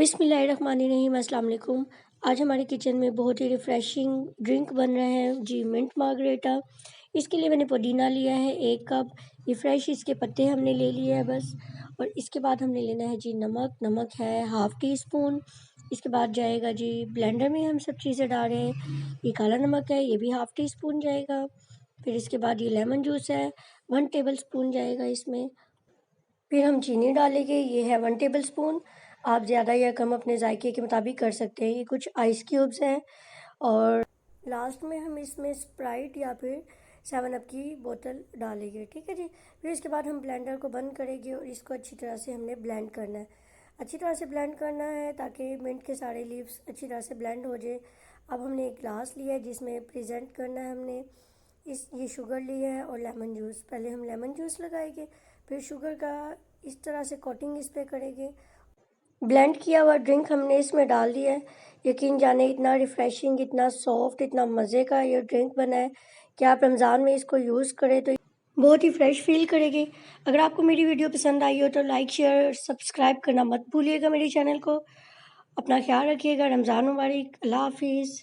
बिस्मिल्लाहिर्रहमानिर्रहीम, अस्सलाम वालेकुम। आज हमारे किचन में बहुत ही रिफ़्रेशिंग ड्रिंक बन रहे हैं जी, मिंट मार्गरेटा। इसके लिए मैंने पुदीना लिया है 1 कप, ये फ्रेश इसके पत्ते हमने ले लिए हैं बस। और इसके बाद हमने लेना है जी नमक, नमक है हाफ़ टी स्पून। इसके बाद जाएगा जी ब्लेंडर में हम सब चीज़ें डाल रहे हैं, ये काला नमक है, ये भी हाफ़ टी स्पून जाएगा। फिर इसके बाद ये लेमन जूस है, 1 टेबल स्पून जाएगा इसमें। फिर हम चीनी डालेंगे, ये है 1 टेबल स्पून। आप ज़्यादा या कम अपने जायके के मुताबिक कर सकते हैं। ये कुछ आइस क्यूब्स हैं और लास्ट में हम इसमें स्प्राइट या फिर 7 अप की बोतल डालेंगे, ठीक है जी। फिर इसके बाद हम ब्लेंडर को बंद करेंगे और इसको अच्छी तरह से हमने ब्लेंड करना है। अच्छी तरह से ब्लेंड करना है ताकि मिंट के सारे लीव्स अच्छी तरह से ब्लेंड हो जाए। अब हमने एक ग्लास लिया है जिसमें प्रेजेंट करना है हमने ये शुगर लिया है और लेमन जूस। पहले हम लेमन जूस लगाएंगे, फिर शुगर का इस तरह से कोटिंग इस पे करेंगे। ब्लेंड किया हुआ ड्रिंक हमने इसमें डाल दिया है। यकीन जाने इतना रिफ़्रेशिंग, इतना सॉफ्ट, इतना मज़े का ये ड्रिंक बना है कि आप रमज़ान में इसको यूज़ करें तो बहुत ही फ्रेश फील करेंगे। अगर आपको मेरी वीडियो पसंद आई हो तो लाइक, शेयर, सब्सक्राइब करना मत भूलिएगा मेरे चैनल को। अपना ख्याल रखिएगा। रमज़ान मुबारक। अल्लाह हाफ़िज़।